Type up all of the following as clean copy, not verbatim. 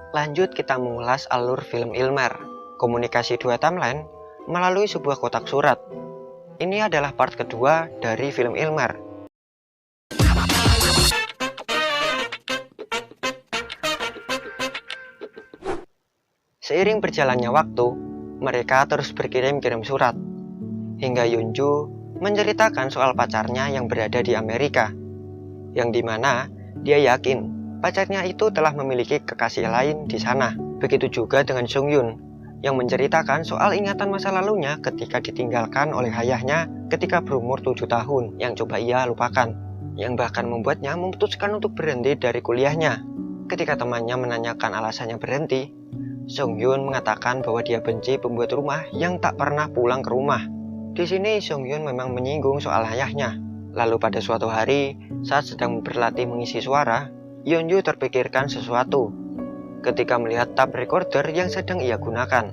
Lanjut kita mengulas alur film Ilmer, komunikasi dua timeline melalui sebuah kotak surat. Ini adalah part kedua dari film Ilmer. Seiring berjalannya waktu, mereka terus berkirim-kirim surat, hingga Yeonju menceritakan soal pacarnya yang berada di Amerika, yang dimana dia yakin pacarnya itu telah memiliki kekasih lain di sana. Begitu juga dengan Songyun, yang menceritakan soal ingatan masa lalunya ketika ditinggalkan oleh ayahnya ketika berumur 7 tahun, yang coba ia lupakan, yang bahkan membuatnya memutuskan untuk berhenti dari kuliahnya. Ketika temannya menanyakan alasannya berhenti, Songyun mengatakan bahwa dia benci pembuat rumah yang tak pernah pulang ke rumah. Di sini Songyun memang menyinggung soal ayahnya. Lalu pada suatu hari, saat sedang berlatih mengisi suara, Yeonju terpikirkan sesuatu ketika melihat tape recorder yang sedang ia gunakan.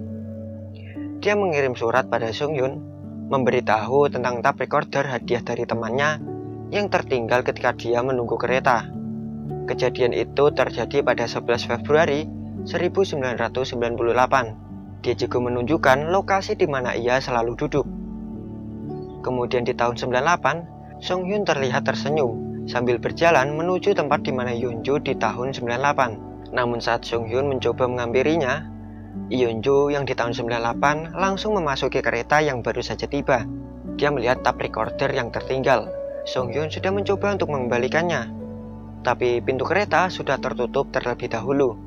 Dia mengirim surat pada Songyun, memberitahu tentang tape recorder hadiah dari temannya yang tertinggal ketika dia menunggu kereta. Kejadian itu terjadi pada 11 Februari 1998. Dia juga menunjukkan lokasi di mana ia selalu duduk. Kemudian di tahun 98, Songyun terlihat tersenyum sambil berjalan menuju tempat di mana Yeonju di tahun 98. Namun saat Songyun mencoba menghampirinya, Yeonju yang di tahun 98 langsung memasuki kereta yang baru saja tiba. Dia melihat tape recorder yang tertinggal. Songyun sudah mencoba untuk mengembalikannya, tapi pintu kereta sudah tertutup terlebih dahulu.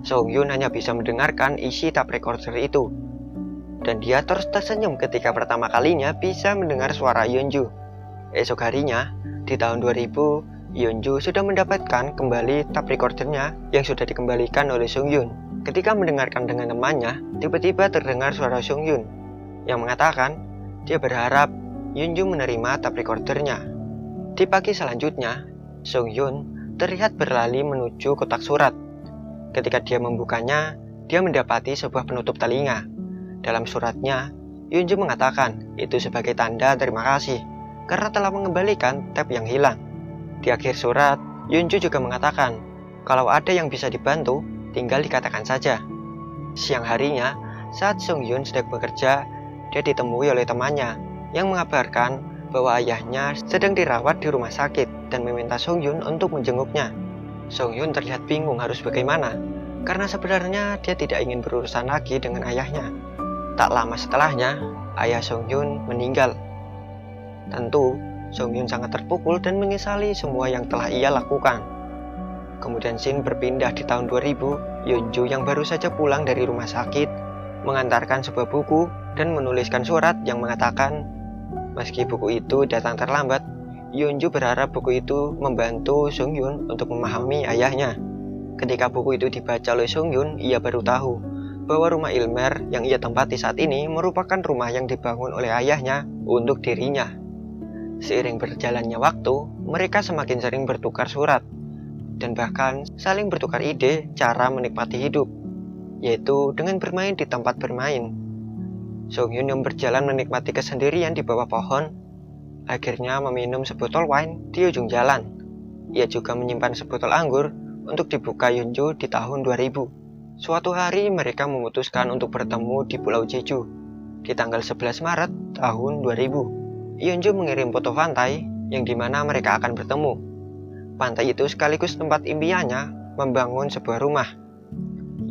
Songyun hanya bisa mendengarkan isi tape recorder itu, dan dia terus tersenyum ketika pertama kalinya bisa mendengar suara Yeonju. Esok harinya, di tahun 2000, Yeonju sudah mendapatkan kembali tape recordernya yang sudah dikembalikan oleh Songyun. Ketika mendengarkan dengan temannya, tiba-tiba terdengar suara Songyun yang mengatakan dia berharap Yeonju menerima tape recordernya. Di pagi selanjutnya, Songyun terlihat berlari menuju kotak surat. Ketika dia membukanya, dia mendapati sebuah penutup telinga. Dalam suratnya, Yeonju mengatakan itu sebagai tanda terima kasih karena telah mengembalikan tape yang hilang. Di akhir surat, Yeonju juga mengatakan kalau ada yang bisa dibantu, tinggal dikatakan saja. Siang harinya, saat Songyun sedang bekerja, dia ditemui oleh temannya yang mengabarkan bahwa ayahnya sedang dirawat di rumah sakit dan meminta Songyun untuk menjenguknya. Songyun terlihat bingung harus bagaimana, karena sebenarnya dia tidak ingin berurusan lagi dengan ayahnya. Tak lama setelahnya, ayah Songyun meninggal. Tentu, Songyun sangat terpukul dan menyesali semua yang telah ia lakukan. Kemudian scene berpindah di tahun 2000, Yeonju yang baru saja pulang dari rumah sakit, mengantarkan sebuah buku dan menuliskan surat yang mengatakan, meski buku itu datang terlambat, Yeonju berharap buku itu membantu Songyun untuk memahami ayahnya. Ketika buku itu dibaca oleh Songyun, ia baru tahu bahwa rumah Ilmer yang ia tempati saat ini merupakan rumah yang dibangun oleh ayahnya untuk dirinya. Seiring berjalannya waktu, mereka semakin sering bertukar surat dan bahkan saling bertukar ide cara menikmati hidup, yaitu dengan bermain di tempat bermain. Songyun yang berjalan menikmati kesendirian di bawah pohon, akhirnya meminum sebotol wine di ujung jalan. Ia juga menyimpan sebotol anggur untuk dibuka Yeonju di tahun 2000. Suatu hari mereka memutuskan untuk bertemu di Pulau Jeju di tanggal 11 Maret tahun 2000. Yeonju mengirim foto pantai yang dimana mereka akan bertemu. Pantai itu sekaligus tempat impiannya membangun sebuah rumah.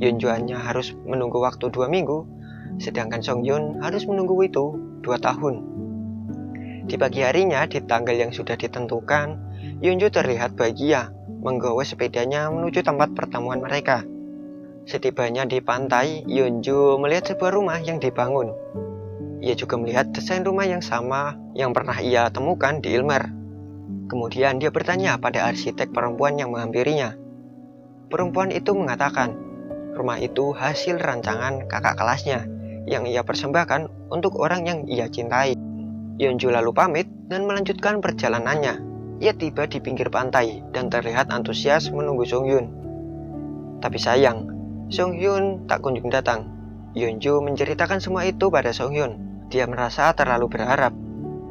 Yeonju hanya harus menunggu waktu 2 minggu, sedangkan Songyun harus menunggu itu 2 tahun. Di pagi harinya, di tanggal yang sudah ditentukan, Yeonju terlihat bahagia menggawa sepedanya menuju tempat pertemuan mereka. Setibanya di pantai, Yeonju melihat sebuah rumah yang dibangun. Ia juga melihat desain rumah yang sama yang pernah ia temukan di Ilmer. Kemudian dia bertanya pada arsitek perempuan yang menghampirinya. Perempuan itu mengatakan, rumah itu hasil rancangan kakak kelasnya yang ia persembahkan untuk orang yang ia cintai. Yeonju lalu pamit dan melanjutkan perjalanannya. Ia tiba di pinggir pantai dan terlihat antusias menunggu Songyun. Tapi sayang, Songyun tak kunjung datang. Yeonju menceritakan semua itu pada Songyun. Dia merasa terlalu berharap.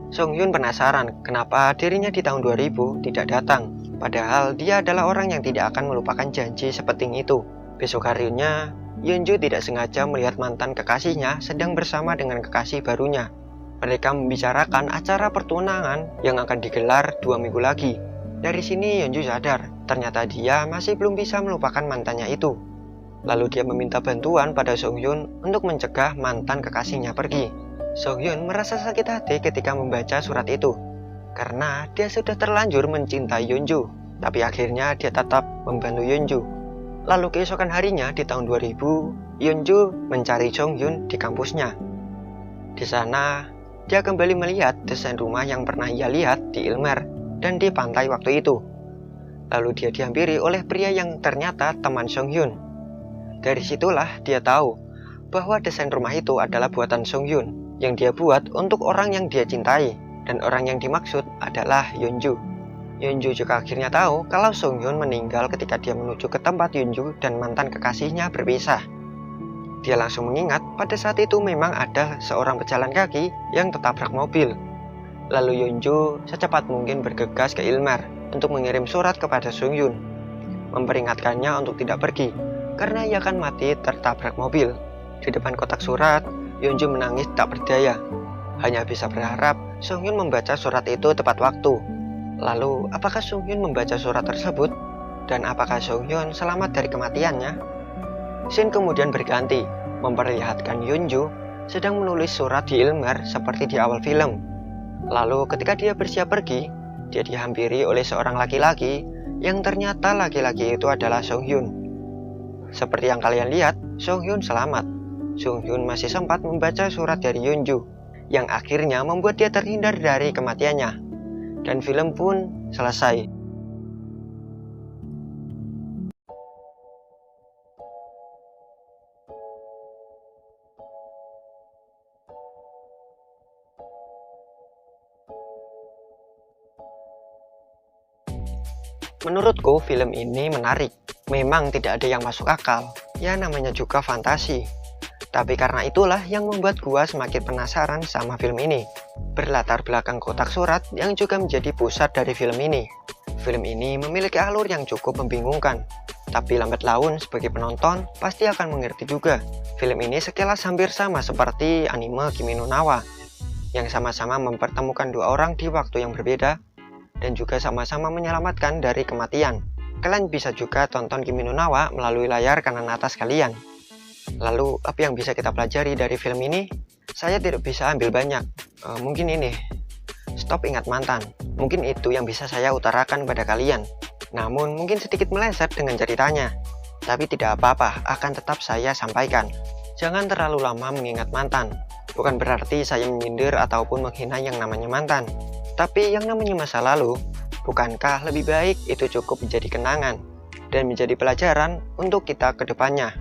Songyun penasaran kenapa dirinya di tahun 2000 tidak datang, padahal dia adalah orang yang tidak akan melupakan janji sepenting itu. Besok harinya, Yeonju tidak sengaja melihat mantan kekasihnya sedang bersama dengan kekasih barunya. Mereka membicarakan acara pertunangan yang akan digelar 2 minggu lagi. Dari sini Yeonju sadar, ternyata dia masih belum bisa melupakan mantannya itu. Lalu dia meminta bantuan pada Sunghyun untuk mencegah mantan kekasihnya pergi. Sunghyun merasa sakit hati ketika membaca surat itu, karena dia sudah terlanjur mencintai Yeonju. Tapi akhirnya dia tetap membantu Yeonju. Lalu keesokan harinya di tahun 2000, Yeonju mencari Sunghyun di kampusnya. Di sana, dia kembali melihat desain rumah yang pernah ia lihat di Ilmer dan di pantai waktu itu. Lalu dia dihampiri oleh pria yang ternyata teman Sunghyun. Dari situlah dia tahu bahwa desain rumah itu adalah buatan Sunghyun yang dia buat untuk orang yang dia cintai, dan orang yang dimaksud adalah Yeonju. Yeonju juga akhirnya tahu kalau Sunghyun meninggal ketika dia menuju ke tempat Yeonju dan mantan kekasihnya berpisah. Dia langsung mengingat pada saat itu memang ada seorang pejalan kaki yang tertabrak mobil. Lalu Yeonju secepat mungkin bergegas ke Ilmer untuk mengirim surat kepada Sunghyun, memperingatkannya untuk tidak pergi karena ia akan mati tertabrak mobil. Di depan kotak surat, Yeonju menangis tak berdaya, hanya bisa berharap Sunghyun membaca surat itu tepat waktu. Lalu, apakah Sunghyun membaca surat tersebut? Dan apakah Sunghyun selamat dari kematiannya? Scene kemudian berganti, memperlihatkan Yeonju sedang menulis surat di Ilmer seperti di awal film. Lalu ketika dia bersiap pergi, dia dihampiri oleh seorang laki-laki yang ternyata laki-laki itu adalah Sunghyun. Seperti yang kalian lihat, Sunghyun selamat. Sunghyun masih sempat membaca surat dari Yeonju, yang akhirnya membuat dia terhindar dari kematiannya. Dan film pun selesai. Menurutku film ini menarik. Memang tidak ada yang masuk akal, ya namanya juga fantasi. Tapi karena itulah yang membuat gua semakin penasaran sama film ini. Berlatar belakang kotak surat yang juga menjadi pusat dari film ini. Film ini memiliki alur yang cukup membingungkan. Tapi lambat laun sebagai penonton pasti akan mengerti juga. Film ini sekilas hampir sama seperti anime Kimi no Na wa, yang sama-sama mempertemukan dua orang di waktu yang berbeda dan juga sama-sama menyelamatkan dari kematian. Kalian bisa juga tonton Kimi no Na wa melalui layar kanan atas kalian. Lalu, apa yang bisa kita pelajari dari film ini? Saya tidak bisa ambil banyak. Mungkin ini, stop ingat mantan. Mungkin itu yang bisa saya utarakan pada kalian. Namun, mungkin sedikit meleset dengan ceritanya. Tapi tidak apa-apa, akan tetap saya sampaikan. Jangan terlalu lama mengingat mantan. Bukan berarti saya menyindir ataupun menghina yang namanya mantan. Tapi yang namanya masa lalu, bukankah lebih baik itu cukup menjadi kenangan dan menjadi pelajaran untuk kita ke depannya?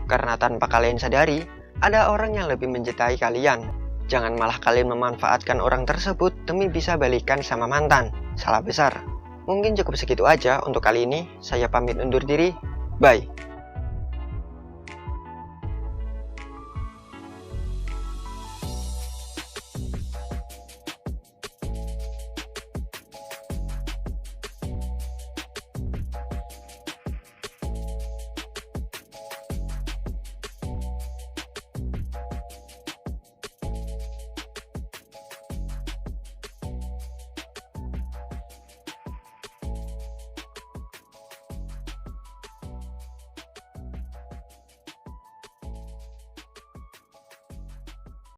Karena tanpa kalian sadari, ada orang yang lebih mencintai kalian. Jangan malah kalian memanfaatkan orang tersebut demi bisa balikan sama mantan. Salah besar. Mungkin cukup segitu aja untuk kali ini. Saya pamit undur diri. Bye.